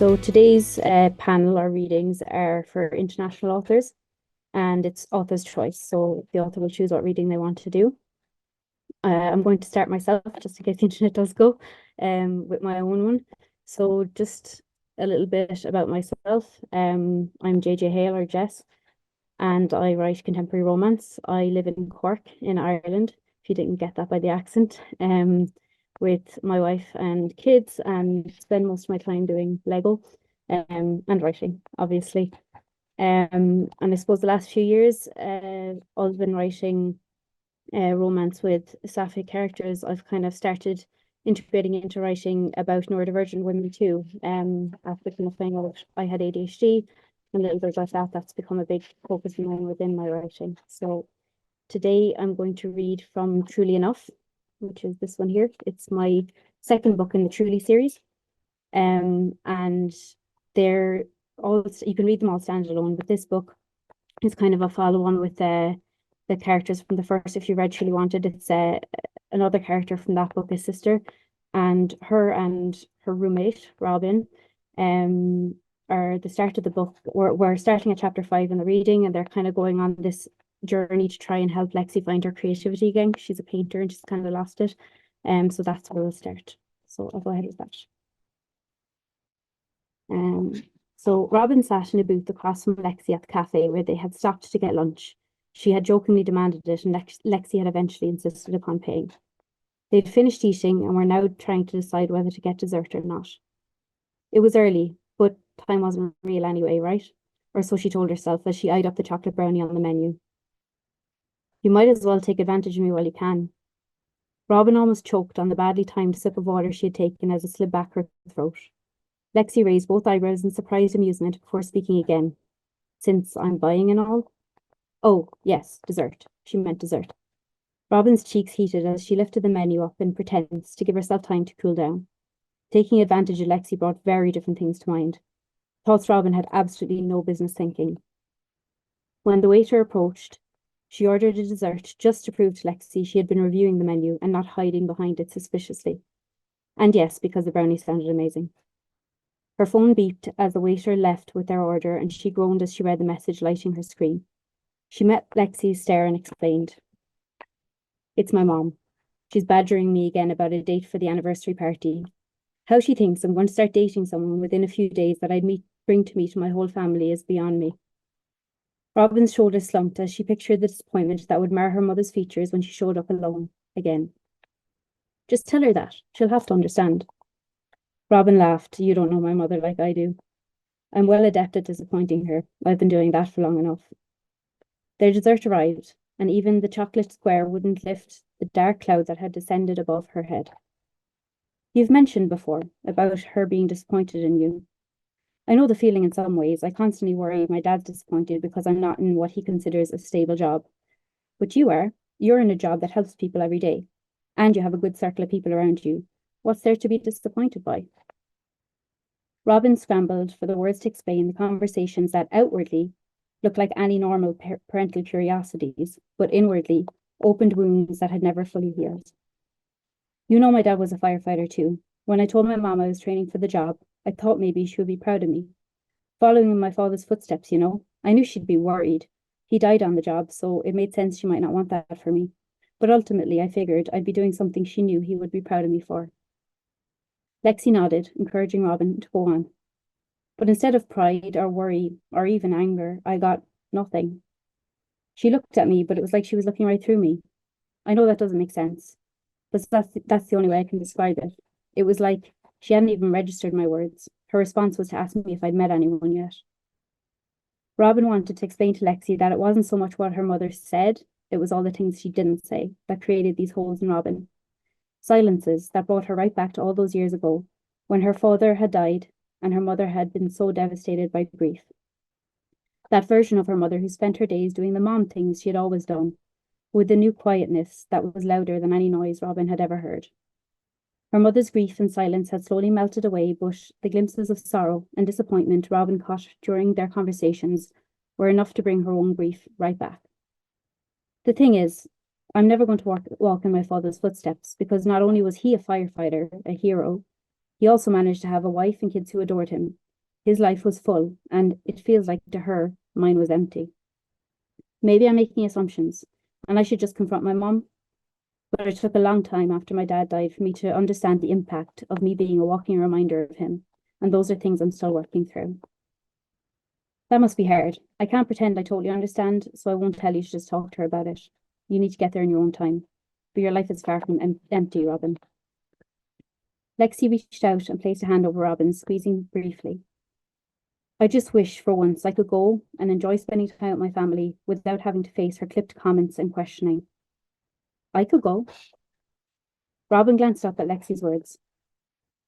So today's panel or readings are for international authors, and it's author's choice. So the author will choose what reading they want to do. I'm going to start myself, just in case the internet does go, with my own one. So just a little bit about myself. I'm JJ Hale or Jess, and I write contemporary romance. I live in Cork in Ireland, if you didn't get that by the accent, with my wife and kids, and spend most of my time doing Lego and writing, obviously. And I suppose the last few years, I've been writing romance with sapphic characters. I've kind of started integrating into writing about neurodivergent women too. After kind of finding out I had ADHD and little bit like that, that's become a big focus of mine within my writing. So today I'm going to read from Truly Enough, which is this one here. It's my second book in the Truly series. And they're all, you can read them all standalone, but this book is kind of a follow-on with the characters from the first. If you read Truly Wanted, it's another character from that book, his sister, and her roommate, Robin, are the start of the book. We're starting at chapter 5 in the reading, and they're kind of going on this journey to try and help Lexi find her creativity again. She's a painter and she's kind of lost it. So that's where we'll start. So I'll go ahead with that. So Robin sat in a booth across from Lexi at the cafe where they had stopped to get lunch. She had jokingly demanded it, and Lexi had eventually insisted upon paying. They'd finished eating and were now trying to decide whether to get dessert or not. It was early, but time wasn't real anyway, right? Or so she told herself as she eyed up the chocolate brownie on the menu. You might as well take advantage of me while you can. Robin almost choked on the badly timed sip of water she had taken as it slid back her throat. Lexi raised both eyebrows in surprised amusement before speaking again. Since I'm buying and all? Oh, yes, dessert. She meant dessert. Robin's cheeks heated as she lifted the menu up in pretense to give herself time to cool down. Taking advantage of Lexi brought very different things to mind. Thoughts Robin had absolutely no business thinking. When the waiter approached, she ordered a dessert just to prove to Lexi she had been reviewing the menu and not hiding behind it suspiciously. And yes, because the brownie sounded amazing. Her phone beeped as the waiter left with their order, and she groaned as she read the message lighting her screen. She met Lexi's stare and explained. It's my mom. She's badgering me again about a date for the anniversary party. How she thinks I'm going to start dating someone within a few days that I'd bring to meet my whole family is beyond me. Robin's shoulders slumped as she pictured the disappointment that would mar her mother's features when she showed up alone again. Just tell her that. She'll have to understand. Robin laughed. You don't know my mother like I do. I'm well adept at disappointing her. I've been doing that for long enough. Their dessert arrived, and even the chocolate square wouldn't lift the dark cloud that had descended above her head. You've mentioned before about her being disappointed in you. I know the feeling in some ways. I constantly worry my dad's disappointed because I'm not in what he considers a stable job. But you are. You're in a job that helps people every day, and you have a good circle of people around you. What's there to be disappointed by? Robin scrambled for the words to explain the conversations that outwardly looked like any normal parental curiosities, but inwardly opened wounds that had never fully healed. You know my dad was a firefighter too. When I told my mom I was training for the job, I thought maybe she would be proud of me. Following in my father's footsteps, you know. I knew she'd be worried. He died on the job, so it made sense she might not want that for me. But ultimately, I figured I'd be doing something she knew he would be proud of me for. Lexi nodded, encouraging Robin to go on. But instead of pride or worry or even anger, I got nothing. She looked at me, but it was like she was looking right through me. I know that doesn't make sense, but that's the only way I can describe it. It was like she hadn't even registered my words. Her response was to ask me if I'd met anyone yet. Robin wanted to explain to Lexi that it wasn't so much what her mother said, it was all the things she didn't say that created these holes in Robin. Silences that brought her right back to all those years ago, when her father had died and her mother had been so devastated by grief. That version of her mother who spent her days doing the mom things she had always done, with the new quietness that was louder than any noise Robin had ever heard. Her mother's grief and silence had slowly melted away, but the glimpses of sorrow and disappointment Robin caught during their conversations were enough to bring her own grief right back. The thing is, I'm never going to walk in my father's footsteps, because not only was he a firefighter, a hero, he also managed to have a wife and kids who adored him, His life was full, and it feels like to her, mine was empty. Maybe I'm making assumptions, and I should just confront my mom. But it took a long time after my dad died for me to understand the impact of me being a walking reminder of him, and those are things I'm still working through. That must be hard. I can't pretend I totally understand, so I won't tell you to just talk to her about it. You need to get there in your own time. But your life is far from empty, Robin. Lexi reached out and placed a hand over Robin's, squeezing briefly. I just wish for once I could go and enjoy spending time with my family without having to face her clipped comments and questioning. I could go. Robin glanced up at Lexi's words.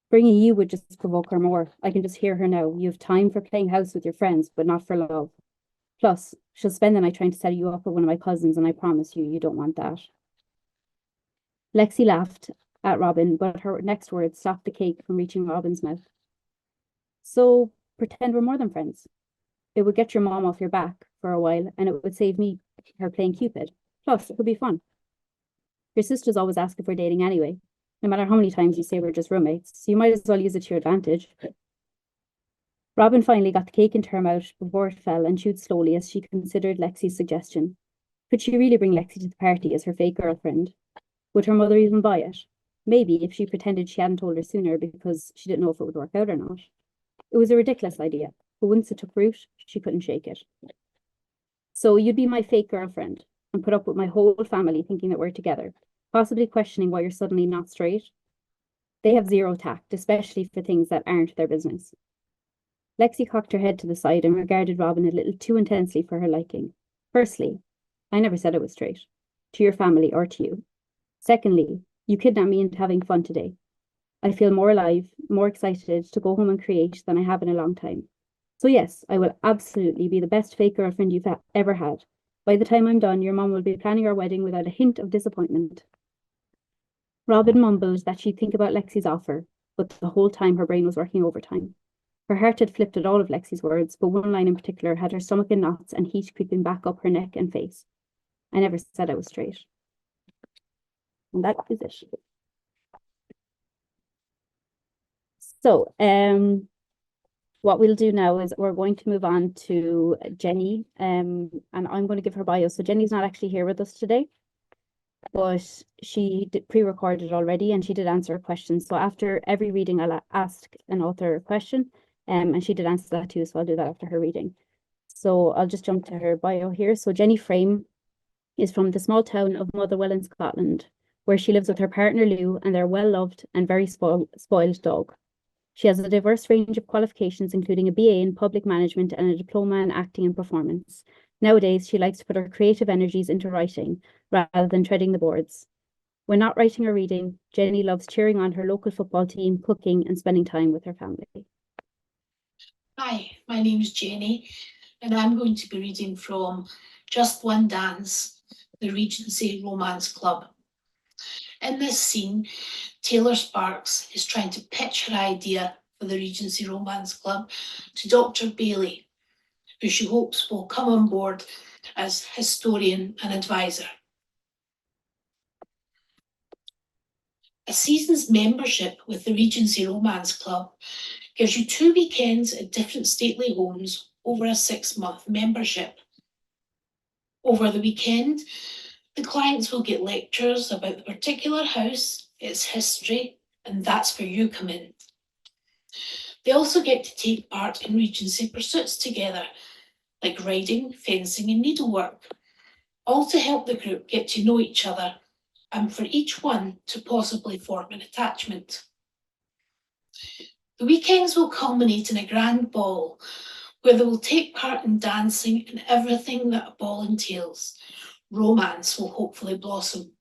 Bringing you would just provoke her more. I can just hear her now. You have time for playing house with your friends, but not for love. Plus, she'll spend the night trying to set you up with one of my cousins, and I promise you, you don't want that. Lexi laughed at Robin, but her next words stopped the cake from reaching Robin's mouth. So, pretend we're more than friends. It would get your mom off your back for a while, and it would save me her playing Cupid. Plus, it would be fun. Your sisters always ask if we're dating anyway, no matter how many times you say we're just roommates, so you might as well use it to your advantage. Robin finally got the cake into her mouth before it fell and chewed slowly as she considered Lexi's suggestion. Could she really bring Lexi to the party as her fake girlfriend? Would her mother even buy it? Maybe if she pretended she hadn't told her sooner because she didn't know if it would work out or not. It was a ridiculous idea, but once it took root, she couldn't shake it. So you'd be my fake girlfriend and put up with my whole family thinking that we're together, possibly questioning why you're suddenly not straight. They have zero tact, especially for things that aren't their business. Lexi cocked her head to the side and regarded Robin a little too intensely for her liking. Firstly, I never said I was straight, to your family or to you. Secondly, you kidnapped me into having fun today. I feel more alive, more excited to go home and create than I have in a long time. So yes, I will absolutely be the best fake girlfriend you've ever had. By the time I'm done, your mom will be planning our wedding without a hint of disappointment. Robin mumbled that she'd think about Lexi's offer, but the whole time her brain was working overtime. Her heart had flipped at all of Lexi's words, but one line in particular had her stomach in knots and heat creeping back up her neck and face. I never said I was straight. And that is it. So, what we'll do now is we're going to move on to Jenny, and I'm going to give her bio. So Jenny's not actually here with us today, but she did pre-recorded already and she did answer a question. So after every reading, I'll ask an author a question, and she did answer that too, so I'll do that after her reading. So I'll just jump to her bio here. So Jenny Frame is from the small town of Motherwell in Scotland, where she lives with her partner Lou and their well-loved and very spoiled dog. She has a diverse range of qualifications, including a BA in public management and a diploma in acting and performance. Nowadays, she likes to put her creative energies into writing rather than treading the boards. When not writing or reading, Jenny loves cheering on her local football team, cooking, and spending time with her family. Hi, my name is Jenny, and I'm going to be reading from Just One Dance, the Regency Romance Club. In this scene, Taylor Sparks is trying to pitch her idea for the Regency Romance Club to Dr. Bailey, who she hopes will come on board as historian and advisor. A season's membership with the Regency Romance Club gives you 2 weekends at different stately homes over a 6-month membership. Over the weekend, the clients will get lectures about the particular house, its history, and that's where you come in. They also get to take part in Regency pursuits together, like riding, fencing, and needlework, all to help the group get to know each other and for each one to possibly form an attachment. The weekends will culminate in a grand ball where they will take part in dancing and everything that a ball entails. Romance will hopefully blossom.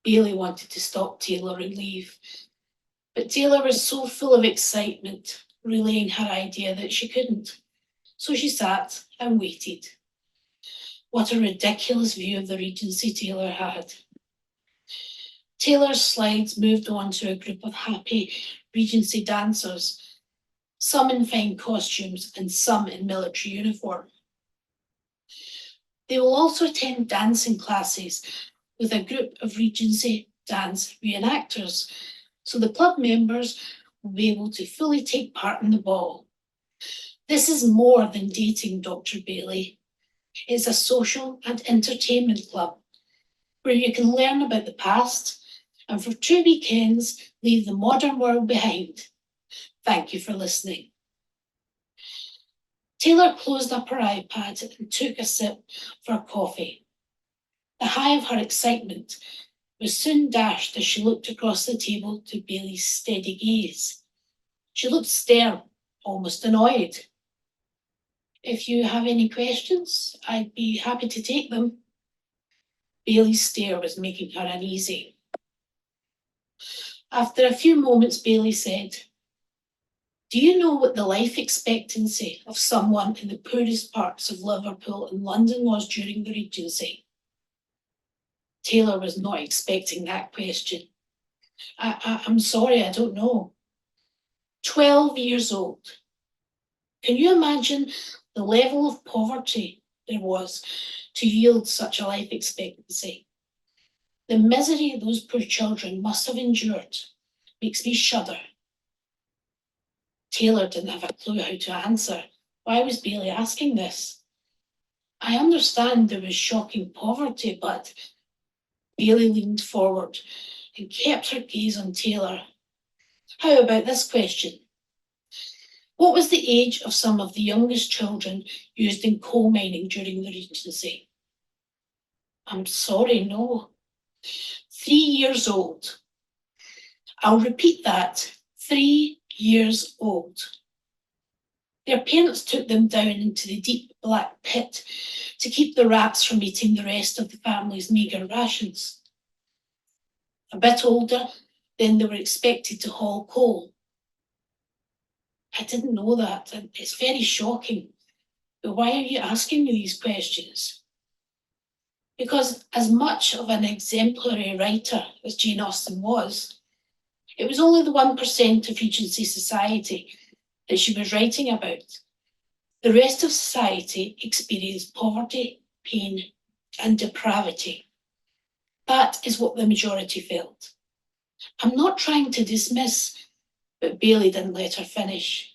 Bailey wanted to stop Taylor and leave, but Taylor was so full of excitement, relaying her idea that she couldn't. So she sat and waited. What a ridiculous view of the Regency Taylor had. Taylor's slides moved on to a group of happy Regency dancers, some in fine costumes and some in military uniform. They will also attend dancing classes with a group of Regency dance reenactors, so the club members will be able to fully take part in the ball. This is more than dating, Dr. Bailey. It's a social and entertainment club where you can learn about the past and for 2 weekends leave the modern world behind. Thank you for listening. Taylor closed up her iPad and took a sip for her coffee. The high of her excitement was soon dashed as she looked across the table to Bailey's steady gaze. She looked stern, almost annoyed. If you have any questions, I'd be happy to take them. Bailey's stare was making her uneasy. After a few moments, Bailey said, "Do you know what the life expectancy of someone in the poorest parts of Liverpool and London was during the Regency?" Taylor was not expecting that question. I'm sorry, I don't know. 12 years old. Can you imagine the level of poverty there was to yield such a life expectancy? The misery those poor children must have endured makes me shudder. Taylor didn't have a clue how to answer. Why was Bailey asking this? I understand there was shocking poverty, but Bailey leaned forward and kept her gaze on Taylor. How about this question? What was the age of some of the youngest children used in coal mining during the Regency? I'm sorry, no. 3 years old. I'll repeat that. 3 years old. Their parents took them down into the deep black pit to keep the rats from eating the rest of the family's meagre rations. A bit older, then they were expected to haul coal. I didn't know that, and it's very shocking. But why are you asking me these questions? Because as much of an exemplary writer as Jane Austen was, it was only the 1% of Regency society that she was writing about. The rest of society experienced poverty, pain, and depravity. That is what the majority felt. I'm not trying to dismiss, but Bailey didn't let her finish.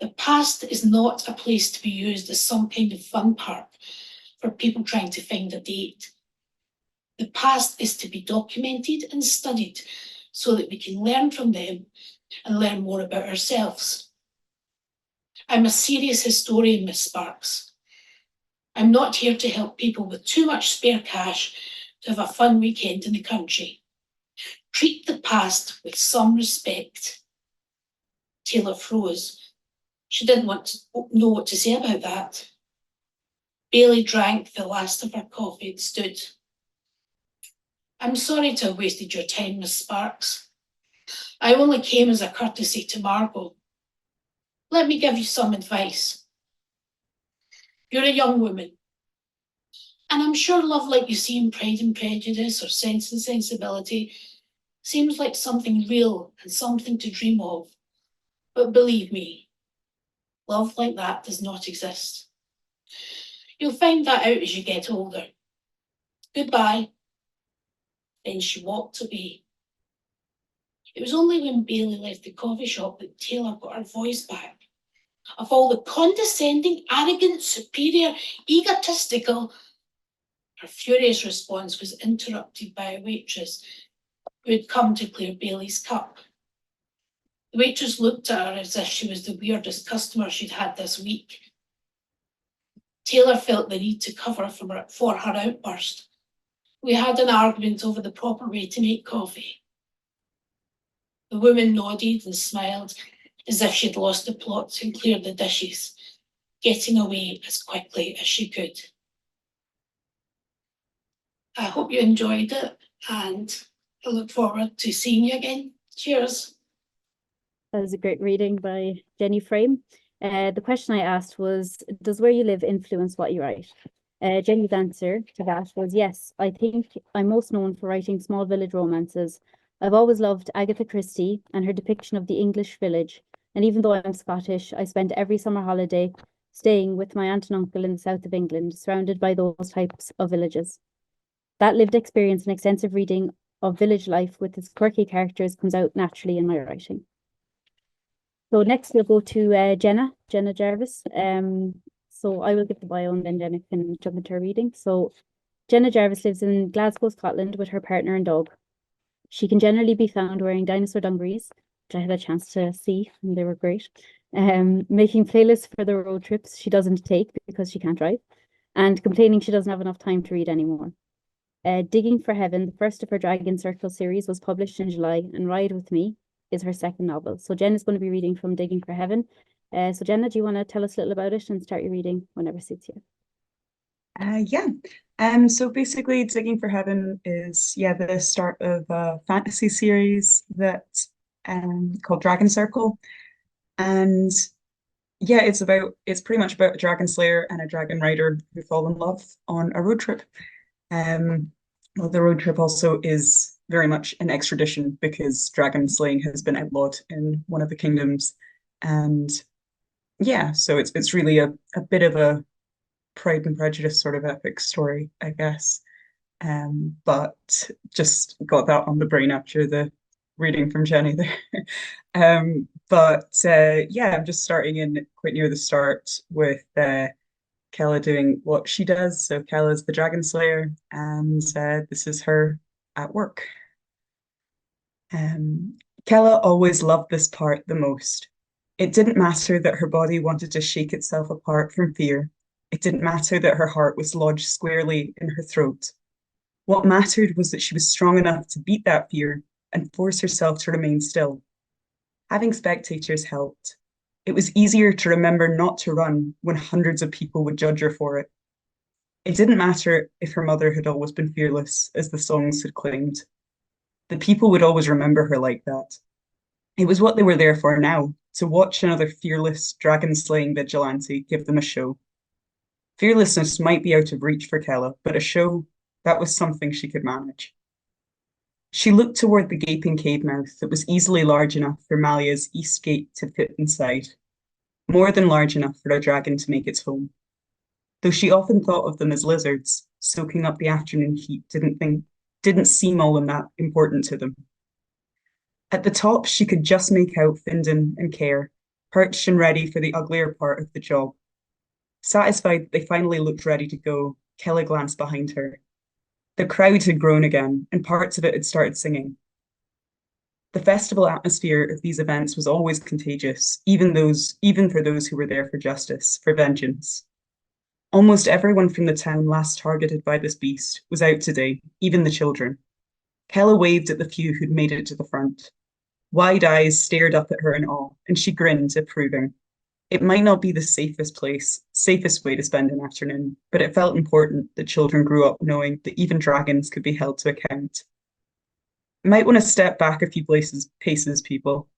The past is not a place to be used as some kind of fun park for people trying to find a date. The past is to be documented and studied so that we can learn from them and learn more about ourselves. I'm a serious historian, Miss Sparks. I'm not here to help people with too much spare cash to have a fun weekend in the country. Treat the past with some respect. Taylor froze. She didn't want to know what to say about that. Bailey drank the last of her coffee and stood. I'm sorry to have wasted your time, Miss Sparks. I only came as a courtesy to Margot. Let me give you some advice. You're a young woman, and I'm sure love like you see in Pride and Prejudice or Sense and Sensibility seems like something real and something to dream of. But believe me, love like that does not exist. You'll find that out as you get older. Goodbye. Then she walked away. It was only when Bailey left the coffee shop that Taylor got her voice back. Of all the condescending, arrogant, superior, egotistical, her furious response was interrupted by a waitress who had come to clear Bailey's cup. The waitress looked at her as if she was the weirdest customer she'd had this week. Taylor felt the need to cover for her outburst. We had an argument over the proper way to make coffee. The woman nodded and smiled as if she'd lost the plot and cleared the dishes, getting away as quickly as she could. I hope you enjoyed it, and I look forward to seeing you again. Cheers. That was a great reading by Jenny Frame. The question I asked was, does where you live influence what you write? Jenny's answer to that was yes. I think I'm most known for writing small village romances. I've always loved Agatha Christie and her depiction of the English village. And even though I'm Scottish, I spent every summer holiday staying with my aunt and uncle in the south of England, surrounded by those types of villages. That lived experience and extensive reading of village life with its quirky characters comes out naturally in my writing. So next we'll go to Jenna Jarvis. So I will give the bio and then Jenna can jump into her reading. So Jenna Jarvis lives in Glasgow, Scotland with her partner and dog. She can generally be found wearing dinosaur dungarees, which I had a chance to see and they were great. Making playlists for the road trips she doesn't take because she can't drive, and complaining she doesn't have enough time to read anymore. Digging for Heaven, the first of her Dragon Circle series, was published in July, and Ride With Me is her second novel. So Jen is going to be reading from Digging for Heaven. So Jenna, do you want to tell us a little about it and start your reading whenever suits you? Yeah. So basically Digging for Heaven is the start of a fantasy series that called Dragon Circle. And yeah, it's pretty much about a dragon slayer and a dragon rider who fall in love on a road trip. Well, the road trip also is very much an extradition because dragon slaying has been outlawed in one of the kingdoms. And yeah, so it's really a bit of a Pride and Prejudice sort of epic story, I guess. But just got that on the brain after the reading from Jenny there. Yeah, I'm just starting in quite near the start with Kella doing what she does. So Kella's the Dragon Slayer, and this is her at work. Kella always loved this part the most. It didn't matter that her body wanted to shake itself apart from fear. It didn't matter that her heart was lodged squarely in her throat. What mattered was that she was strong enough to beat that fear and force herself to remain still. Having spectators helped. It was easier to remember not to run when hundreds of people would judge her for it. It didn't matter if her mother had always been fearless, as the songs had claimed. The people would always remember her like that. It was what they were there for now, to watch another fearless, dragon-slaying vigilante give them a show. Fearlessness might be out of reach for Kella, but a show, that was something she could manage. She looked toward the gaping cave mouth that was easily large enough for Malia's east gate to fit inside, more than large enough for a dragon to make its home. Though she often thought of them as lizards, soaking up the afternoon heat didn't seem all that important to them. At the top, she could just make out Findon and Care, perched and ready for the uglier part of the job. Satisfied that they finally looked ready to go, Kella glanced behind her. The crowd had grown again, and parts of it had started singing. The festival atmosphere of these events was always contagious, even for those who were there for justice, for vengeance. Almost everyone from the town last targeted by this beast was out today, even the children. Kella waved at the few who'd made it to the front. Wide eyes stared up at her in awe, and she grinned, approving. It might not be the safest way to spend an afternoon, but it felt important that children grew up knowing that even dragons could be held to account. Might want to step back a few paces, people,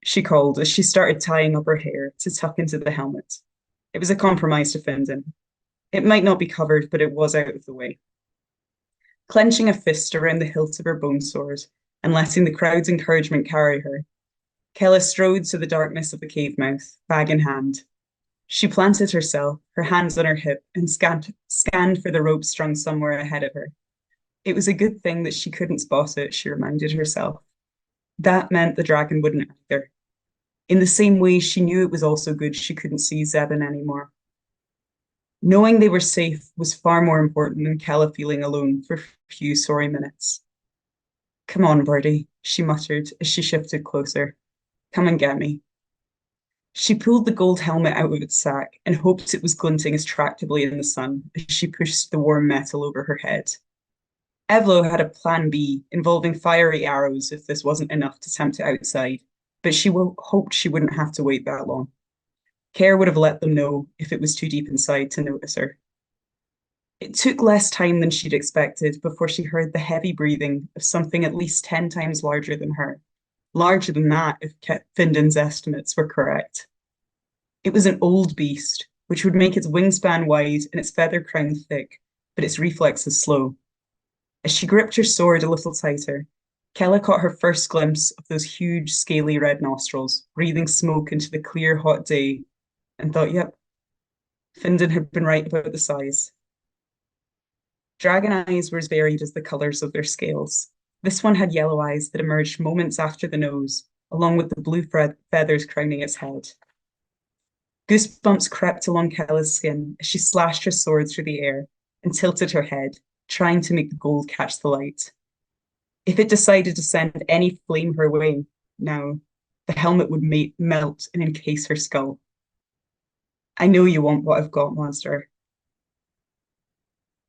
she called as she started tying up her hair to tuck into the helmet. It was a compromise to Findon. It might not be covered, but it was out of the way. Clenching a fist around the hilt of her bone sword and letting the crowd's encouragement carry her, Kella strode to the darkness of the cave mouth, bag in hand. She planted herself, her hands on her hip, and scanned for the rope strung somewhere ahead of her. It was a good thing that she couldn't spot it, she reminded herself. That meant the dragon wouldn't either. In the same way, she knew it was also good she couldn't see Zebin anymore. Knowing they were safe was far more important than Kella feeling alone for a few sorry minutes. Come on, Birdie, she muttered as she shifted closer. Come and get me. She pulled the gold helmet out of its sack and hoped it was glinting as tractably in the sun as she pushed the warm metal over her head. Evlo had a plan B involving fiery arrows if this wasn't enough to tempt it outside, but she hoped she wouldn't have to wait that long. Care would have let them know if it was too deep inside to notice her. It took less time than she'd expected before she heard the heavy breathing of something at least 10 times larger than her. Larger than that if Findon's estimates were correct. It was an old beast, which would make its wingspan wide and its feather crown thick, but its reflexes slow. As she gripped her sword a little tighter, Kella caught her first glimpse of those huge, scaly red nostrils, breathing smoke into the clear, hot day, and thought, yep, Findon had been right about the size. Dragon eyes were as varied as the colours of their scales. This one had yellow eyes that emerged moments after the nose, along with the blue feathers crowning its head. Goosebumps crept along Kella's skin as she slashed her sword through the air and tilted her head, trying to make the gold catch the light. If it decided to send any flame her way now, the helmet would melt and encase her skull. I know you want what I've got, monster.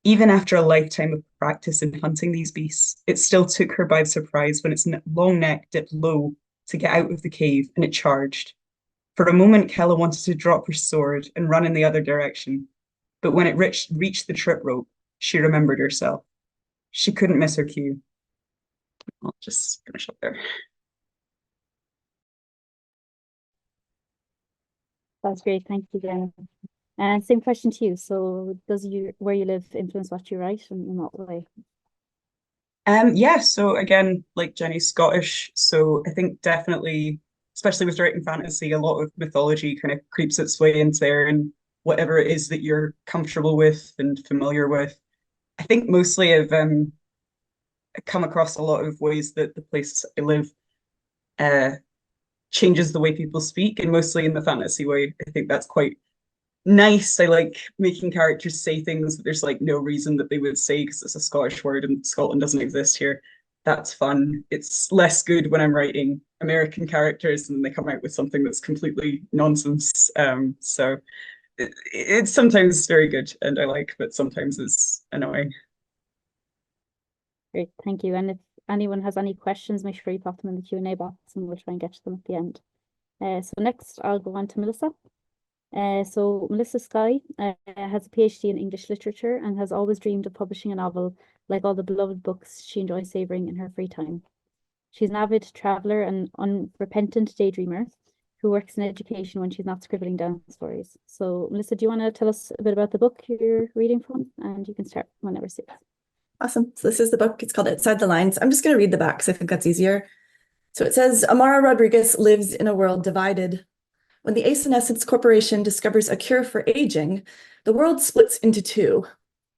Even after a lifetime of practice in hunting these beasts, it still took her by surprise when its long neck dipped low to get out of the cave and it charged. For a moment, Kella wanted to drop her sword and run in the other direction, but when it reached the trip rope, she remembered herself. She couldn't miss her cue. I'll just finish up there. That's great. Thank you, Jenna. And same question to you. So does where you live influence what you write, and in what way? Yeah, so again, like Jenny's Scottish, so I think definitely, especially with writing fantasy, a lot of mythology kind of creeps its way into there, and whatever it is that you're comfortable with and familiar with. I think mostly I've come across a lot of ways that the place I live uh, changes the way people speak, and mostly in the fantasy way. I think that's quite nice. I like making characters say things that there's like no reason that they would say because it's a Scottish word and Scotland doesn't exist here. That's fun. It's less good when I'm writing American characters and they come out with something that's completely nonsense. So it's sometimes very good and I like, but sometimes it's annoying. Great, thank you. And if anyone has any questions, make sure you pop them in the Q&A box and we'll try and get to them at the end. So next I'll go on to Melissa. So Melissa Skye has a PhD in English literature and has always dreamed of publishing a novel like all the beloved books she enjoys savouring in her free time. She's an avid traveller and unrepentant daydreamer who works in education when she's not scribbling down stories. So Melissa, do you want to tell us a bit about the book you're reading from? And you can start whenever suits. Awesome. So this is the book. It's called Outside the Lines. I'm just going to read the back because I think that's easier. So it says, Amara Rodriguez lives in a world divided. When the Asenescence Corporation discovers a cure for aging, the world splits into two.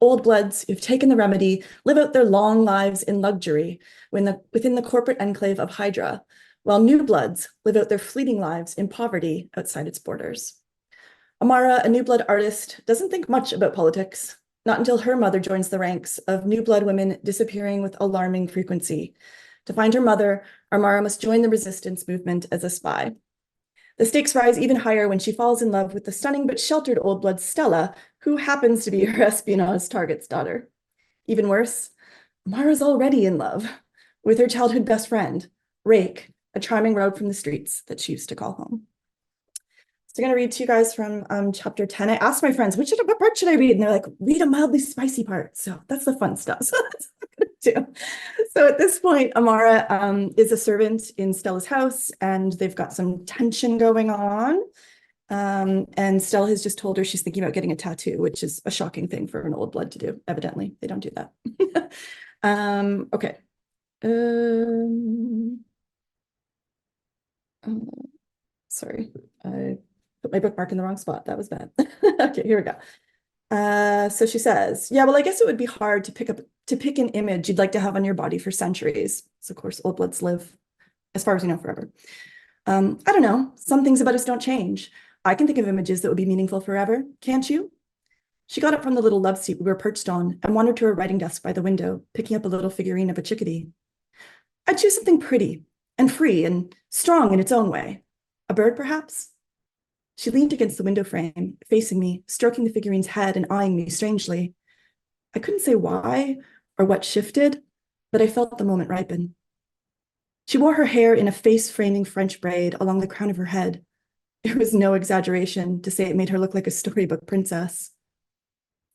Old bloods who've taken the remedy live out their long lives in luxury within the corporate enclave of Hydra, while new bloods live out their fleeting lives in poverty outside its borders. Amara, a new blood artist, doesn't think much about politics, not until her mother joins the ranks of new blood women disappearing with alarming frequency. To find her mother, Amara must join the resistance movement as a spy. The stakes rise even higher when she falls in love with the stunning but sheltered old blood Stella, who happens to be her espionage target's daughter. Even worse, Amara's already in love with her childhood best friend, Rake, a charming rogue from the streets that she used to call home. So I'm going to read to you guys from chapter 10. I asked my friends, what part should I read? And they're like, read a mildly spicy part. So that's the fun stuff. So that's what I'm going to do. So at this point, Amara is a servant in Stella's house, and they've got some tension going on. And Stella has just told her she's thinking about getting a tattoo, which is a shocking thing for an old blood to do. Evidently, they don't do that. Okay. Sorry, I put my bookmark in the wrong spot. That was bad. Okay, here we go. So she says, yeah, well, I guess it would be hard to pick an image you'd like to have on your body for centuries. So of course, old bloods live, as far as we know, forever. I don't know. Some things about us don't change. I can think of images that would be meaningful forever. Can't you? She got up from the little love seat we were perched on and wandered to her writing desk by the window, picking up a little figurine of a chickadee. I'd choose something pretty and free and strong in its own way. A bird, perhaps? She leaned against the window frame, facing me, stroking the figurine's head and eyeing me strangely. I couldn't say why or what shifted, but I felt the moment ripen. She wore her hair in a face-framing French braid along the crown of her head. It was no exaggeration to say it made her look like a storybook princess.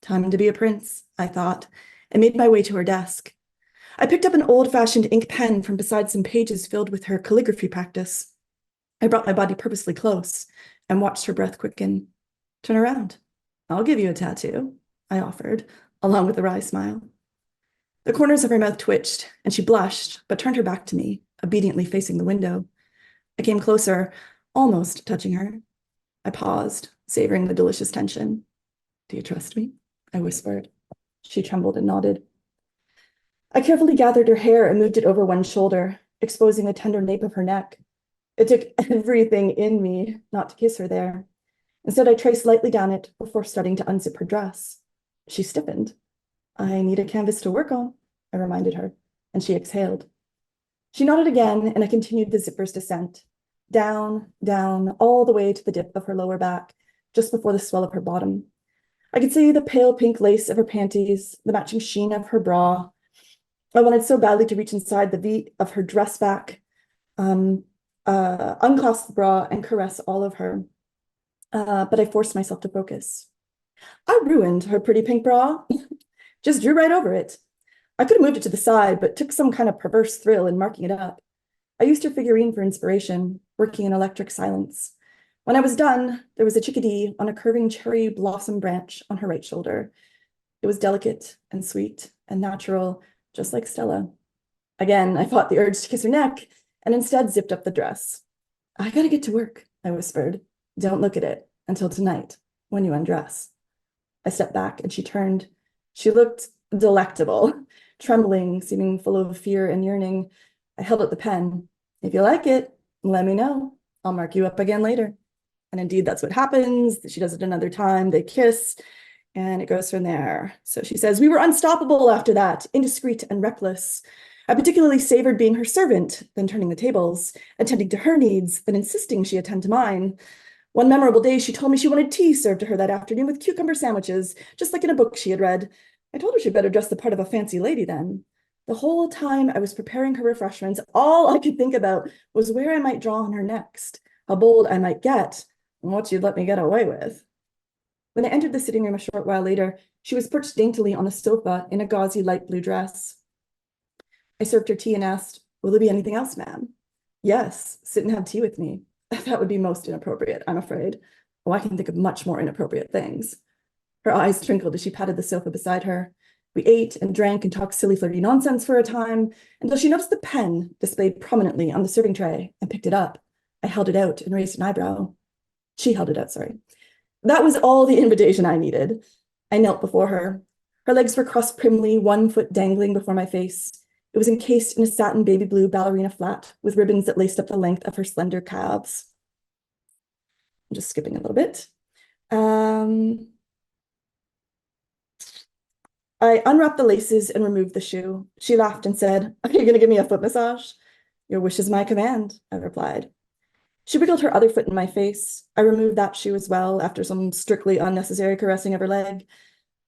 Time to be a prince, I thought, and made my way to her desk. I picked up an old-fashioned ink pen from beside some pages filled with her calligraphy practice. I brought my body purposely close and watched her breath quicken. Turn around. I'll give you a tattoo, I offered, along with a wry smile. The corners of her mouth twitched, and she blushed, but turned her back to me, obediently facing the window. I came closer, almost touching her. I paused, savoring the delicious tension. Do you trust me? I whispered. She trembled and nodded. I carefully gathered her hair and moved it over one shoulder, exposing the tender nape of her neck. It took everything in me not to kiss her there. Instead, I traced lightly down it before starting to unzip her dress. She stiffened. I need a canvas to work on, I reminded her, and she exhaled. She nodded again, and I continued the zipper's descent. Down, down, all the way to the dip of her lower back, just before the swell of her bottom. I could see the pale pink lace of her panties, the matching sheen of her bra. I wanted so badly to reach inside the V of her dress back, unclasp the bra and caress all of her. But I forced myself to focus. I ruined her pretty pink bra. Just drew right over it. I could have moved it to the side, but took some kind of perverse thrill in marking it up. I used her figurine for inspiration, working in electric silence. When I was done, there was a chickadee on a curving cherry blossom branch on her right shoulder. It was delicate and sweet and natural, just like Stella. Again, I fought the urge to kiss her neck and instead zipped up the dress. I gotta get to work, I whispered. Don't look at it until tonight, when you undress. I stepped back and she turned. She looked delectable, trembling, seeming full of fear and yearning. I held out the pen. If you like it, let me know. I'll mark you up again later. And indeed, that's what happens. She does it another time. They kiss, and it goes from there. So she says, we were unstoppable after that, indiscreet and reckless. I particularly savored being her servant, then turning the tables, attending to her needs, then insisting she attend to mine. One memorable day, she told me she wanted tea served to her that afternoon with cucumber sandwiches, just like in a book she had read. I told her she'd better dress the part of a fancy lady then. The whole time I was preparing her refreshments, all I could think about was where I might draw on her next, how bold I might get, and what she'd let me get away with. When I entered the sitting room a short while later, she was perched daintily on the sofa in a gauzy light blue dress. I served her tea and asked, will there be anything else, ma'am? Yes, sit and have tea with me. That would be most inappropriate, I'm afraid. Oh, I can think of much more inappropriate things. Her eyes twinkled as she patted the sofa beside her. We ate and drank and talked silly flirty nonsense for a time, until she noticed the pen displayed prominently on the serving tray and picked it up. I held it out and raised an eyebrow. She held it out, sorry. That was all the invitation I needed. I knelt before her. Her legs were crossed primly, one foot dangling before my face. It was encased in a satin baby blue ballerina flat with ribbons that laced up the length of her slender calves. I'm just skipping a little bit. I unwrapped the laces and removed the shoe. She laughed and said, are you going to give me a foot massage? Your wish is my command, I replied. She wiggled her other foot in my face. I removed that shoe as well after some strictly unnecessary caressing of her leg.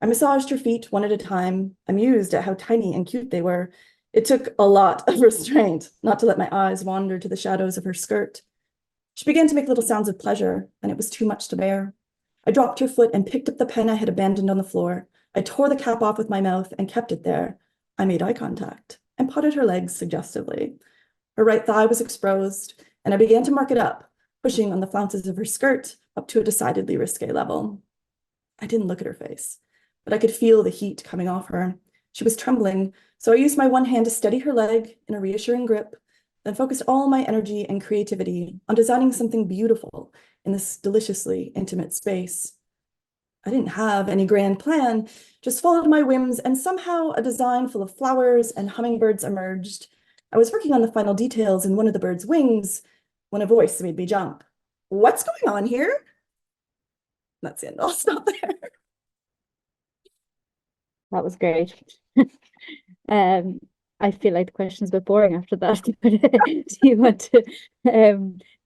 I massaged her feet one at a time, amused at how tiny and cute they were. It took a lot of restraint not to let my eyes wander to the shadows of her skirt. She began to make little sounds of pleasure, and it was too much to bear. I dropped her foot and picked up the pen I had abandoned on the floor. I tore the cap off with my mouth and kept it there. I made eye contact and patted her legs suggestively. Her right thigh was exposed, and I began to mark it up, pushing on the flounces of her skirt up to a decidedly risque level. I didn't look at her face, but I could feel the heat coming off her. She was trembling, so I used my one hand to steady her leg in a reassuring grip, then focused all my energy and creativity on designing something beautiful in this deliciously intimate space. I didn't have any grand plan, just followed my whims, and somehow a design full of flowers and hummingbirds emerged. I was working on the final details in one of the bird's wings when a voice made me jump. What's going on here? That's the end. I'll stop there. That was great. I feel like the question's a bit boring after that. Do you want to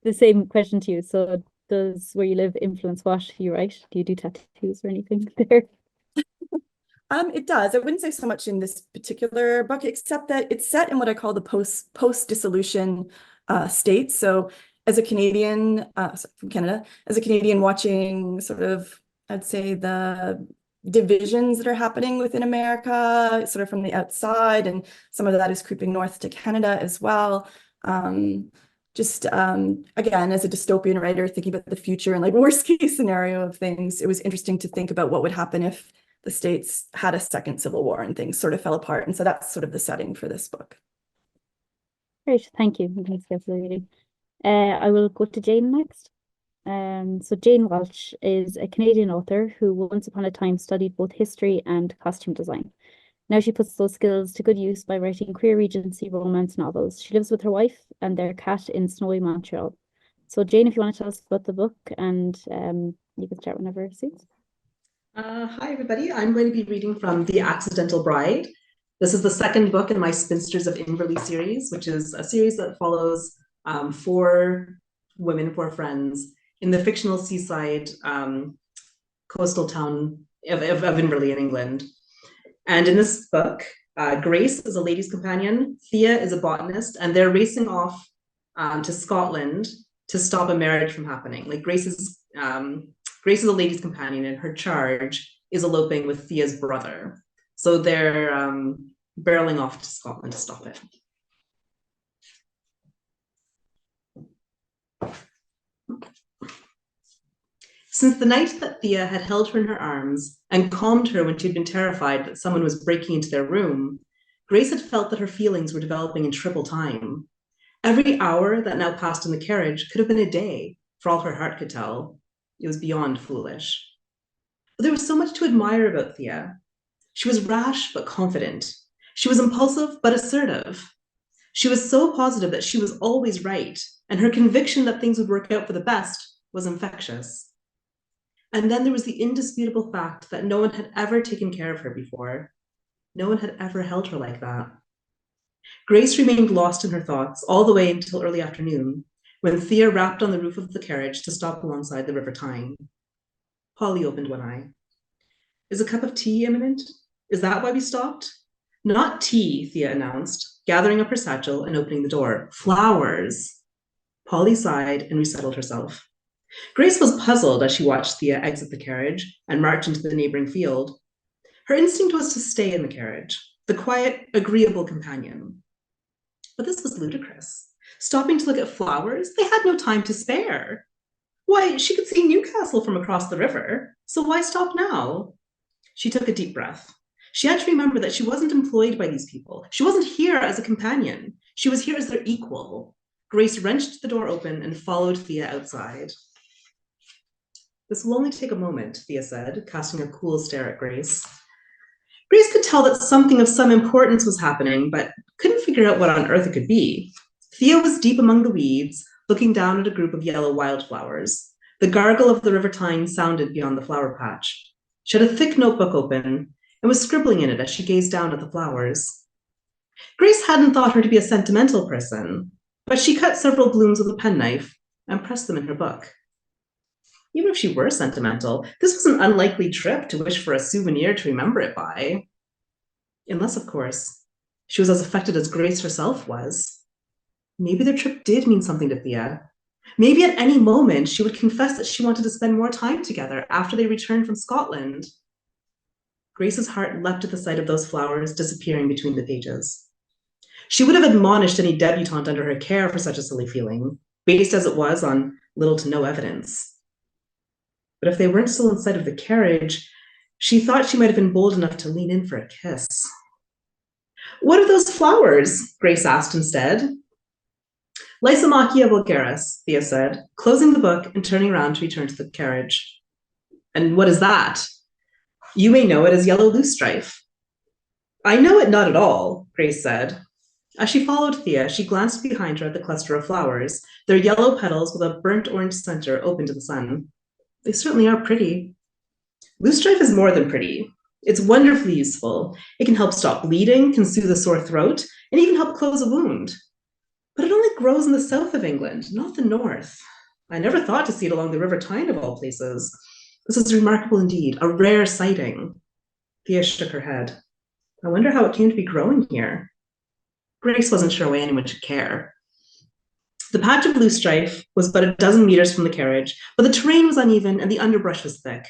the same question to you? So does where you live influence what you write? Do you do tattoos or anything there? It does. I wouldn't say so much in this particular book, except that it's set in what I call the post-dissolution states. So as a Canadian from Canada, as a Canadian watching sort of, I'd say the divisions that are happening within America, sort of from the outside, and some of that is creeping north to Canada as well. Again, as a dystopian writer, thinking about the future and like worst case scenario of things, it was interesting to think about what would happen if the States had a second civil war and things sort of fell apart. And so that's sort of the setting for this book. Great, thank you. Thanks for the reading. I will go to Jane next. So Jane Walsh is a Canadian author who once upon a time studied both history and costume design. Now she puts those skills to good use by writing queer Regency romance novels. She lives with her wife and their cat in snowy Montreal. So Jane, if you want to tell us about the book, and you can start whenever it suits. Hi, everybody. I'm going to be reading from The Accidental Bride. This is the second book in my Spinsters of Inverleigh series, which is a series that follows 4 women, 4 friends in the fictional seaside coastal town of Inverleigh in England. And in this book, Grace is a lady's companion, Thea is a botanist, and they're racing off to Scotland to stop a marriage from happening. Like Grace is a lady's companion, and her charge is eloping with Thea's brother. So they're barreling off to Scotland to stop it. Since the night that Thea had held her in her arms and calmed her when she'd been terrified that someone was breaking into their room, Grace had felt that her feelings were developing in triple time. Every hour that now passed in the carriage could have been a day, for all her heart could tell. It was beyond foolish. But there was so much to admire about Thea. She was rash but confident. She was impulsive but assertive. She was so positive that she was always right, and her conviction that things would work out for the best was infectious. And then there was the indisputable fact that no one had ever taken care of her before. No one had ever held her like that. Grace remained lost in her thoughts all the way until early afternoon, when Thea rapped on the roof of the carriage to stop alongside the River Tyne. Polly opened one eye. Is a cup of tea imminent? Is that why we stopped? Not tea, Thea announced, gathering up her satchel and opening the door. Flowers. Polly sighed and resettled herself. Grace was puzzled as she watched Thea exit the carriage and march into the neighboring field. Her instinct was to stay in the carriage, the quiet, agreeable companion. But this was ludicrous. Stopping to look at flowers, they had no time to spare. Why, she could see Newcastle from across the river, so why stop now? She took a deep breath. She had to remember that she wasn't employed by these people. She wasn't here as a companion. She was here as their equal. Grace wrenched the door open and followed Thea outside. This will only take a moment, Thea said, casting a cool stare at Grace. Grace could tell that something of some importance was happening, but couldn't figure out what on earth it could be. Thea was deep among the weeds, looking down at a group of yellow wildflowers. The gargle of the River Tyne sounded beyond the flower patch. She had a thick notebook open and was scribbling in it as she gazed down at the flowers. Grace hadn't thought her to be a sentimental person, but she cut several blooms with a penknife and pressed them in her book. Even if she were sentimental, this was an unlikely trip to wish for a souvenir to remember it by. Unless, of course, she was as affected as Grace herself was. Maybe their trip did mean something to Thea. Maybe at any moment she would confess that she wanted to spend more time together after they returned from Scotland. Grace's heart leapt at the sight of those flowers disappearing between the pages. She would have admonished any debutante under her care for such a silly feeling, based as it was on little to no evidence. But if they weren't still inside of the carriage, she thought she might have been bold enough to lean in for a kiss. What are those flowers? Grace asked instead. Lysomachia vulgaris, Thea said, closing the book and turning around to return to the carriage. And what is that? You may know it as yellow loosestrife. I know it not at all, Grace said. As she followed Thea, she glanced behind her at the cluster of flowers, their yellow petals with a burnt orange center open to the sun. They certainly are pretty. Loosestrife is more than pretty. It's wonderfully useful. It can help stop bleeding, can soothe a sore throat, and even help close a wound. But it only grows in the south of England, not the north. I never thought to see it along the River Tyne of all places. This is remarkable indeed, a rare sighting. Thea shook her head. I wonder how it came to be growing here. Grace wasn't sure why anyone should care. The patch of loosestrife was but a dozen meters from the carriage, but the terrain was uneven and the underbrush was thick.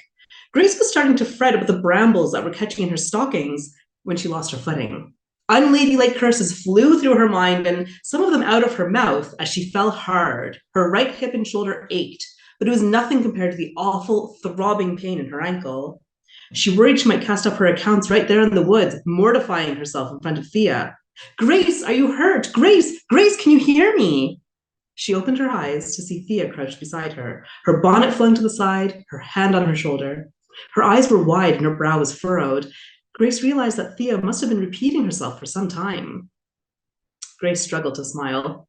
Grace was starting to fret about the brambles that were catching in her stockings when she lost her footing. Unladylike curses flew through her mind, and some of them out of her mouth as she fell hard. Her right hip and shoulder ached, but it was nothing compared to the awful, throbbing pain in her ankle. She worried she might cast up her accounts right there in the woods, mortifying herself in front of Thea. Grace, are you hurt? Grace, can you hear me? She opened her eyes to see Thea crouched beside her, her bonnet flung to the side, her hand on her shoulder. Her eyes were wide and her brow was furrowed. Grace realized that Thea must have been repeating herself for some time. Grace struggled to smile.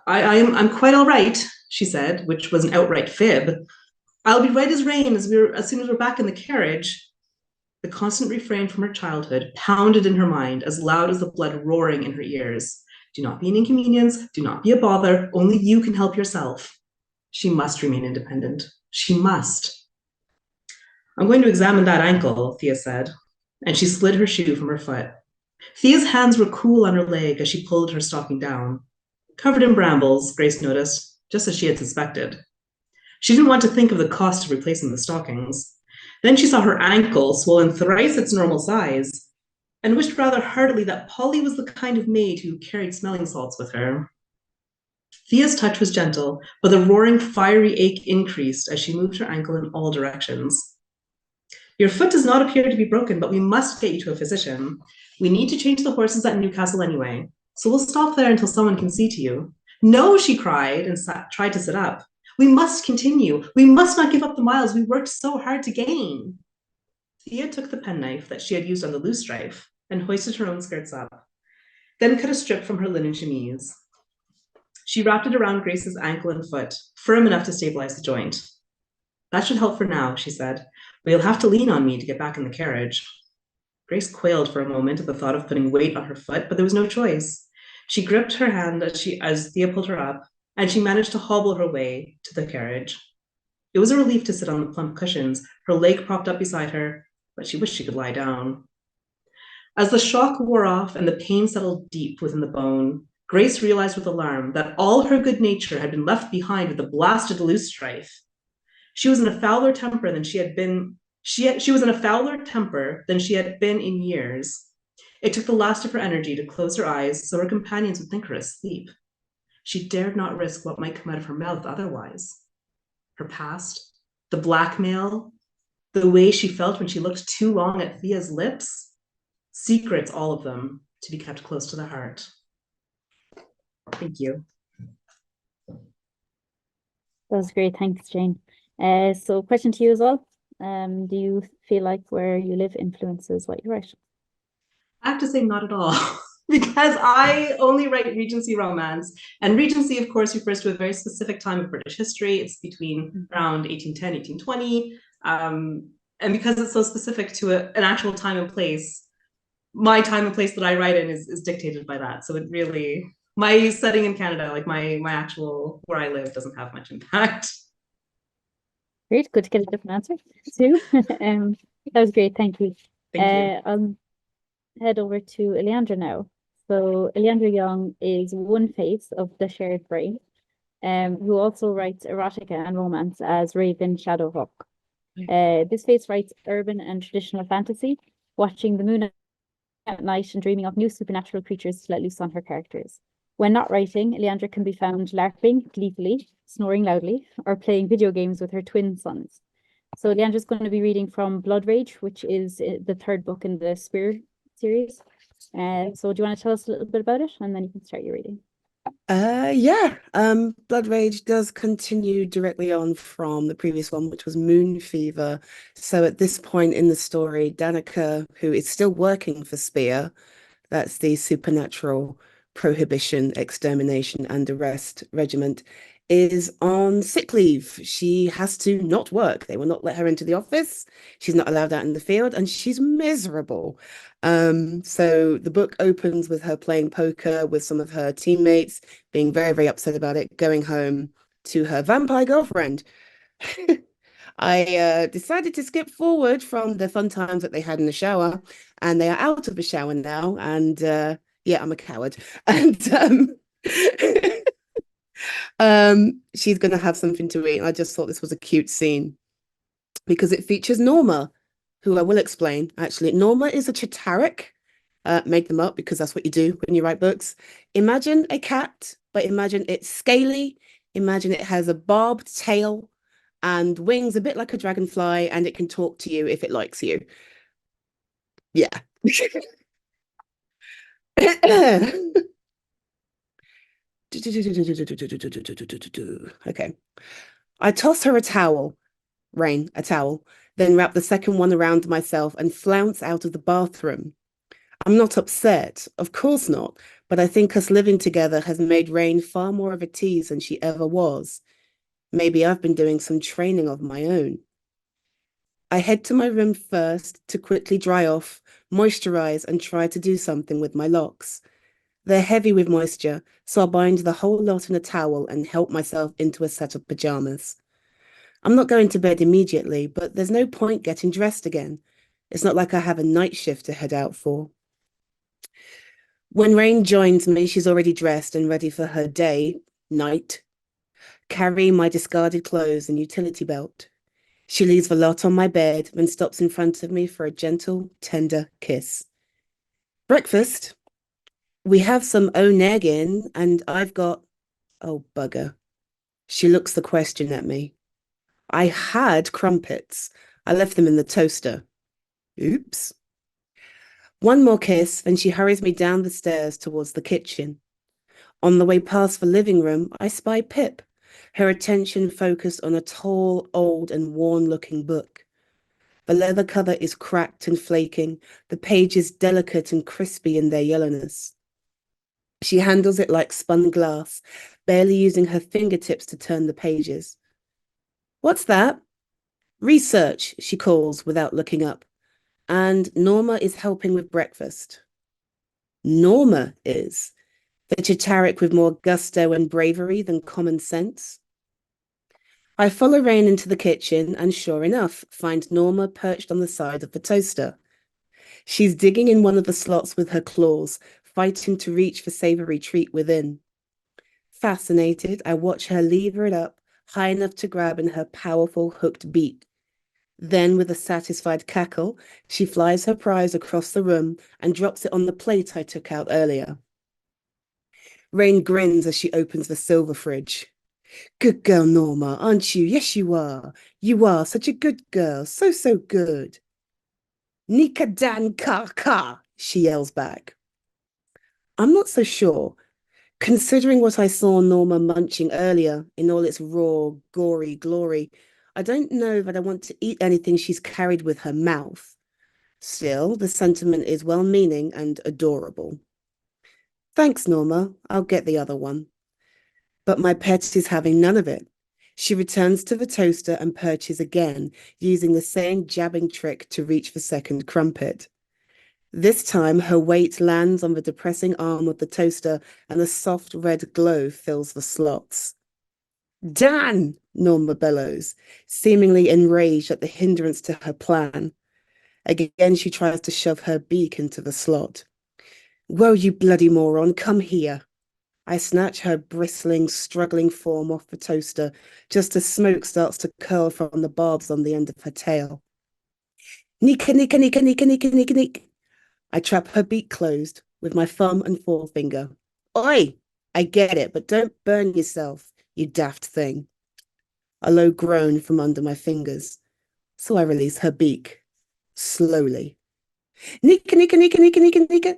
I'm quite all right, she said, which was an outright fib. I'll be right as rain as soon as we're back in the carriage. The constant refrain from her childhood pounded in her mind as loud as the blood roaring in her ears. Do not be an inconvenience. Do not be a bother. Only you can help yourself. She must remain independent. She must. I'm going to examine that ankle, Thea said, and she slid her shoe from her foot. Thea's hands were cool on her leg as she pulled her stocking down. Covered in brambles, Grace noticed, just as she had suspected. She didn't want to think of the cost of replacing the stockings. Then she saw her ankle swollen thrice its normal size and wished rather heartily that Polly was the kind of maid who carried smelling salts with her. Thea's touch was gentle, but the roaring, fiery ache increased as she moved her ankle in all directions. Your foot does not appear to be broken, but we must get you to a physician. We need to change the horses at Newcastle anyway, so we'll stop there until someone can see to you. No, she cried and tried to sit up. We must continue. We must not give up the miles we worked so hard to gain. Thea took the penknife that she had used on the loosestrife and hoisted her own skirts up, then cut a strip from her linen chemise. She wrapped it around Grace's ankle and foot, firm enough to stabilize the joint. That should help for now, she said, but you'll have to lean on me to get back in the carriage. Grace quailed for a moment at the thought of putting weight on her foot, but there was no choice. She gripped her hand as Thea pulled her up, and she managed to hobble her way to the carriage. It was a relief to sit on the plump cushions, her leg propped up beside her, but she wished she could lie down. As the shock wore off and the pain settled deep within the bone, Grace realized with alarm that all her good nature had been left behind with the blasted loosestrife. She was in a fouler temper than she had been. She was in a fouler temper than she had been in years. It took the last of her energy to close her eyes so her companions would think her asleep. She dared not risk what might come out of her mouth otherwise. Her past, the blackmail, the way she felt when she looked too long at Thea's lips, secrets, all of them, to be kept close to the heart. Thank you. That was great. Thanks, Jane. So question to you as well. Do you feel like where you live influences what you write? I have to say not at all, because I only write Regency romance. And Regency, of course, refers to a very specific time of British history. It's between around 1810, 1820. And because it's so specific to an actual time and place, my time and place that I write in is dictated by that. So it really, my setting in Canada, like my actual where I live, doesn't have much impact. Great, good to get a different answer too. That was great, thank you. Thank you. I'll head over to Ileandra now. So Ileandra Young is one face of the shared brain, who also writes erotica and romance as Raven Shadowhawk. This face writes urban and traditional fantasy, watching the moon at night and dreaming of new supernatural creatures to let loose on her characters. When not writing, Ileandra can be found LARPing gleefully, snoring loudly, or playing video games with her twin sons. So Ileandra's going to be reading from Blood Rage, which is the third book in the Spear series. So do you want to tell us a little bit about it, and then you can start your reading? Yeah. Blood Rage does continue directly on from the previous one, which was Moon Fever. So at this point in the story, Danica, who is still working for Spear, that's the Supernatural Prohibition, Extermination and Arrest Regiment, is on sick leave. She has to not work. They will not let her into the office. She's not allowed out in the field, and she's miserable. So the book opens with her playing poker with some of her teammates, being very, very upset about it, going home to her vampire girlfriend. I decided to skip forward from the fun times that they had in the shower, and they are out of the shower now, and yeah, I'm a coward. And she's going to have something to eat. I just thought this was a cute scene because it features Norma, who I will explain. Actually, Norma is a Chitauric. Make them up because that's what you do when you write books. Imagine a cat, but imagine it's scaly. Imagine it has a barbed tail and wings a bit like a dragonfly, and it can talk to you if it likes you. Yeah. Okay. I toss her a towel. Rain, a towel, then wrap the second one around myself and flounce out of the bathroom. I'm not upset, of course not, but I think us living together has made Rain far more of a tease than she ever was. Maybe I've been doing some training of my own. I head to my room first to quickly dry off, moisturize, and try to do something with my locks. They're heavy with moisture, so I bind the whole lot in a towel and help myself into a set of pajamas. I'm not going to bed immediately, but there's no point getting dressed again. It's not like I have a night shift to head out for. When Rain joins me, she's already dressed and ready for her night, carrying my discarded clothes and utility belt. She leaves the lot on my bed and stops in front of me for a gentle, tender kiss. Breakfast? We have some egg in, and I've got... Oh, bugger. She looks the question at me. I had crumpets. I left them in the toaster. Oops. One more kiss, then she hurries me down the stairs towards the kitchen. On the way past the living room, I spy Pip, her attention focused on a tall, old, and worn-looking book. The leather cover is cracked and flaking, the pages delicate and crispy in their yellowness. She handles it like spun glass, barely using her fingertips to turn the pages. What's that? Research, she calls without looking up. And Norma is helping with breakfast. Norma is. The Chitarik with more gusto and bravery than common sense. I follow Rain into the kitchen and sure enough, find Norma perched on the side of the toaster. She's digging in one of the slots with her claws, fighting to reach the savory treat within. Fascinated, I watch her lever it up, high enough to grab in her powerful hooked beak. Then, with a satisfied cackle, she flies her prize across the room and drops it on the plate I took out earlier. Rain grins as she opens the silver fridge. Good girl, Norma, aren't you? Yes, you are. You are such a good girl. So, so good. Nika Dan Ka Ka, she yells back. I'm not so sure. Considering what I saw Norma munching earlier in all its raw, gory glory, I don't know that I want to eat anything she's carried with her mouth. Still, the sentiment is well-meaning and adorable. Thanks, Norma. I'll get the other one. But my pet is having none of it. She returns to the toaster and perches again, using the same jabbing trick to reach the second crumpet. This time, her weight lands on the depressing arm of the toaster and a soft red glow fills the slots. Dan! Norma bellows, seemingly enraged at the hindrance to her plan. Again, she tries to shove her beak into the slot. Whoa, you bloody moron, come here. I snatch her bristling, struggling form off the toaster, just as smoke starts to curl from the barbs on the end of her tail. Nika, Nika, Nika, Nika, Nika, Nika, Nika. I trap her beak closed with my thumb and forefinger. Oi! I get it, but don't burn yourself, you daft thing. A low groan from under my fingers, so I release her beak, slowly. Nika, Nika, Nika, Nika, Nika, Nika.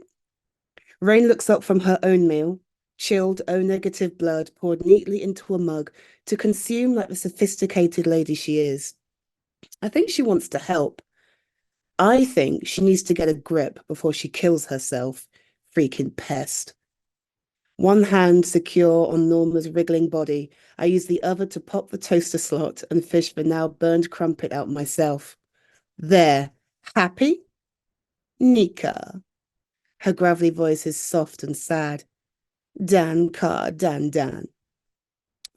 Rain looks up from her own meal, chilled O-negative blood poured neatly into a mug to consume like the sophisticated lady she is. I think she wants to help. I think she needs to get a grip before she kills herself. Freaking pest. One hand secure on Norma's wriggling body, I use the other to pop the toaster slot and fish the now burned crumpet out myself. There. Happy? Nika. Her gravelly voice is soft and sad. Dan, Ka, Dan, Dan.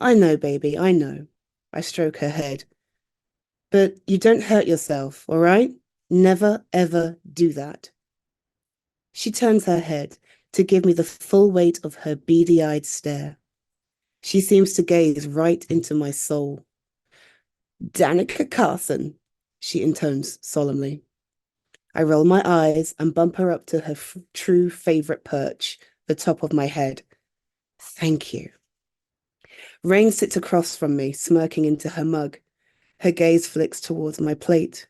I know, baby, I know. I stroke her head. But you don't hurt yourself, all right? Never, ever do that. She turns her head to give me the full weight of her beady-eyed stare. She seems to gaze right into my soul. Danica Carson, she intones solemnly. I roll my eyes and bump her up to her true favorite perch, the top of my head. Thank you. Rain sits across from me, smirking into her mug. Her gaze flicks towards my plate.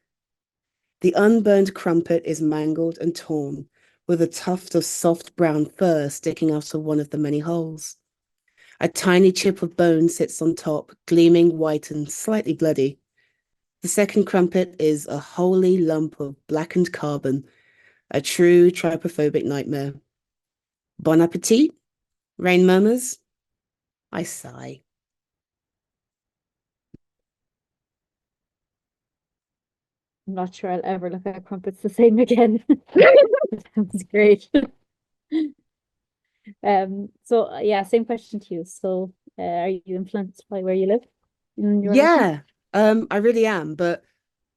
The unburned crumpet is mangled and torn, with a tuft of soft brown fur sticking out of one of the many holes. A tiny chip of bone sits on top, gleaming white and slightly bloody. The second crumpet is a holy lump of blackened carbon, a true trypophobic nightmare. Bon appetit, rain murmurs. I sigh. I'm not sure I'll ever look at crumpets the same again. That was great. So yeah, same question to you. So are you influenced by where you live in your writing? Yeah, I really am, but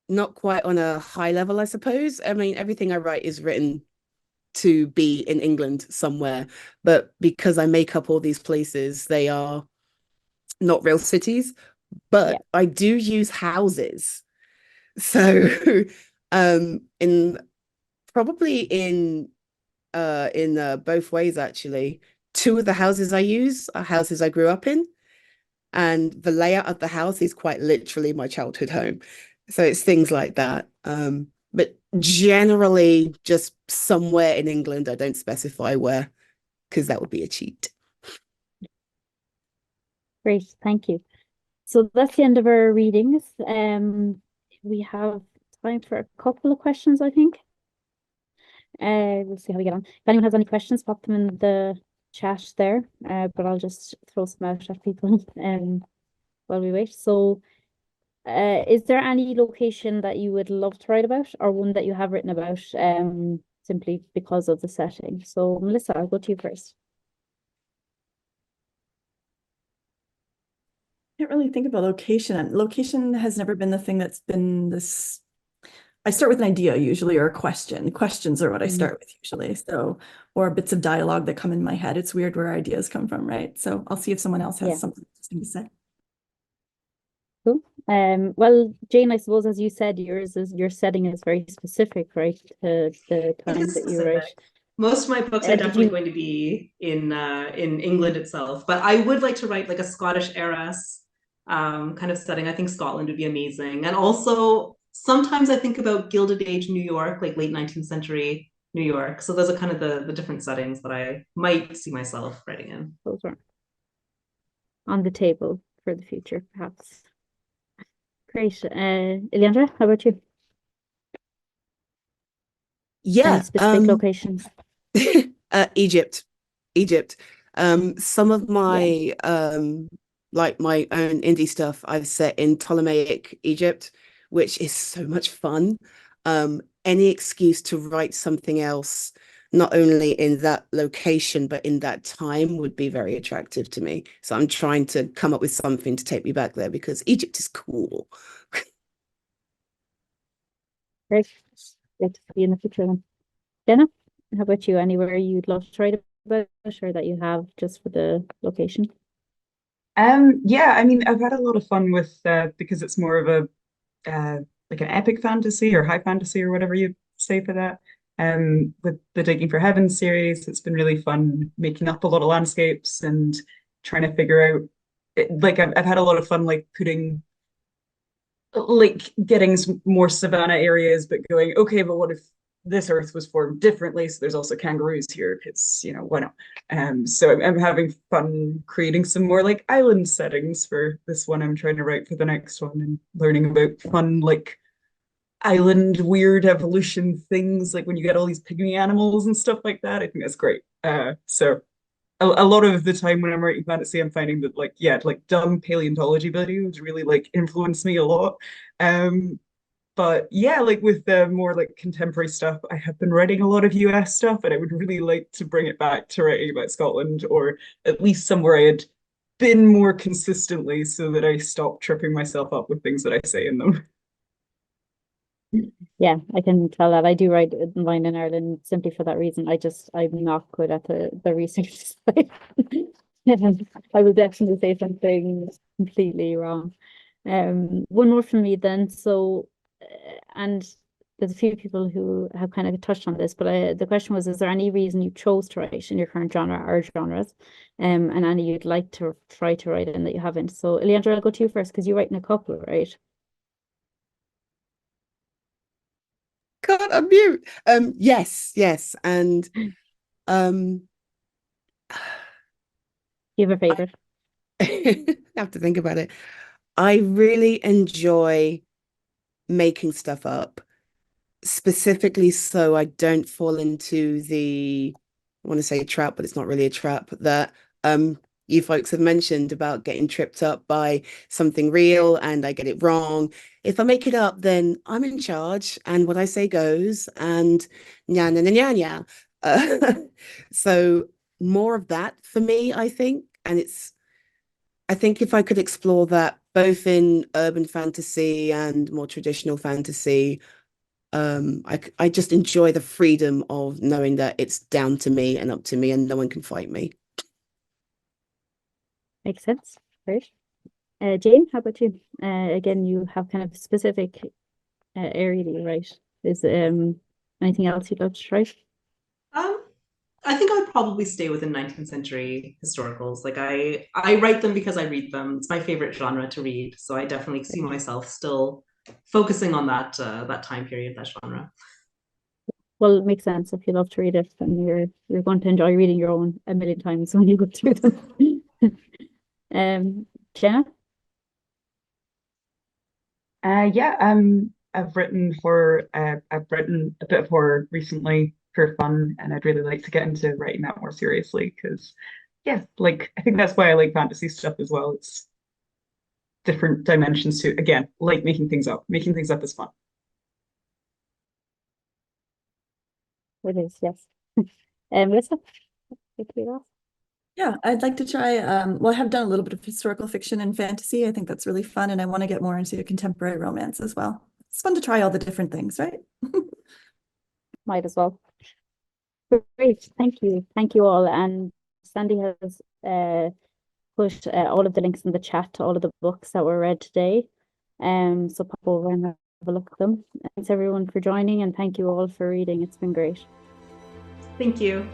not quite on a high level, I suppose. I mean, everything I write is written to be in England somewhere, but because I make up all these places, they are not real cities, Yeah. but I do use houses. So, in probably in both ways actually. Two of the houses I use are houses I grew up in, and the layout of the house is quite literally my childhood home. So it's things like that. But generally just somewhere in England. I don't specify where, because that would be a cheat. Great, thank you. So that's the end of our readings. We have time for a couple of questions, I think. We'll see how we get on. If anyone has any questions, pop them in the chat there. But I'll just throw some out at people while we wait. So, is there any location that you would love to write about, or one that you have written about, simply because of the setting? So, Melissa, I'll go to you first. Can't really think of a location. And location has never been the thing that's been this. I start with an idea usually, or a question. Questions are what I start with usually. So, or bits of dialogue that come in my head. It's weird where ideas come from, right? So I'll see if someone else has something interesting to say. Cool. Well, Jane, I suppose as you said, your setting is very specific, right? To the time that you write. Most of my books are definitely going to be in England itself, but I would like to write like a Scottish heiress kind of setting. I think Scotland would be amazing. And also sometimes I think about Gilded Age New York, like late 19th century New York. So those are kind of the different settings that I might see myself writing in. Those are on the table for the future, perhaps. Great. Ileandra, how about you? Yeah. Any specific locations? Egypt. Some of my like my own indie stuff I've set in Ptolemaic Egypt, which is so much fun. Any excuse to write something else, not only in that location, but in that time would be very attractive to me. So I'm trying to come up with something to take me back there because Egypt is cool. Great. Great to be in the future then. Jenna, how about you? Anywhere you'd love to write about or that you have just for the location? Yeah, I mean, I've had a lot of fun with because it's more of a like an epic fantasy or high fantasy or whatever you say for that. With the Digging for Heaven series, it's been really fun making up a lot of landscapes and trying to figure out like I've had a lot of fun like putting like getting some more savanna areas, but going, okay, but what if this earth was formed differently? So there's also kangaroos here because, you know, why not? So I'm having fun creating some more like island settings for this one I'm trying to write for the next one and learning about fun like island weird evolution things, like when you get all these pygmy animals and stuff like that. I think that's great. So a lot of the time when I'm writing fantasy, I'm finding that like, yeah, like dumb paleontology videos really like influence me a lot. But yeah, like with the more like contemporary stuff, I have been writing a lot of US stuff, and I would really like to bring it back to writing about Scotland, or at least somewhere I had been more consistently so that I stop tripping myself up with things that I say in them. Yeah, I can tell that. I do write mine in Ireland simply for that reason. I'm not good at the research side. I will definitely say something completely wrong. One more from me then. So, and there's a few people who have kind of touched on this, but the question was, is there any reason you chose to write in your current genre or genres, and any you'd like to try to write in that you haven't? So, Ileandra, I'll go to you first because you write in a couple, right? Can't unmute. Yes. And um You have a favorite? I have to think about it. I really enjoy making stuff up, specifically so I don't fall into the, I want to say trap, but it's not really a trap, that you folks have mentioned about getting tripped up by something real and I get it wrong. If I make it up, then I'm in charge and what I say goes, and nya nya nya nya. So more of that for me, I think. And I think if I could explore that both in urban fantasy and more traditional fantasy, I just enjoy the freedom of knowing that it's down to me and up to me and no one can fight me. Makes sense. Great. Jane, how about you? Again, you have kind of specific area that you write. Is anything else you'd love to try? I think I would probably stay within 19th century historicals. Like I write them because I read them. It's my favorite genre to read. So I definitely see myself still focusing on that that time period, that genre. Well, it makes sense. If you love to read it, then you're going to enjoy reading your own a million times when you go through them. Jenna? I've written a bit of horror recently for fun, and I'd really like to get into writing that more seriously because, yeah, like I think that's why I like fantasy stuff as well. It's different dimensions to, again, like making things up. Making things up is fun. It is, yes. Melissa? Take it off. Yeah, I'd like to try, well, I have done a little bit of historical fiction and fantasy. I think that's really fun, and I want to get more into contemporary romance as well. It's fun to try all the different things, right? Might as well. Great, thank you. Thank you all. And Sandy has put all of the links in the chat to all of the books that were read today. So pop over and have a look at them. Thanks everyone for joining, and thank you all for reading. It's been great. Thank you.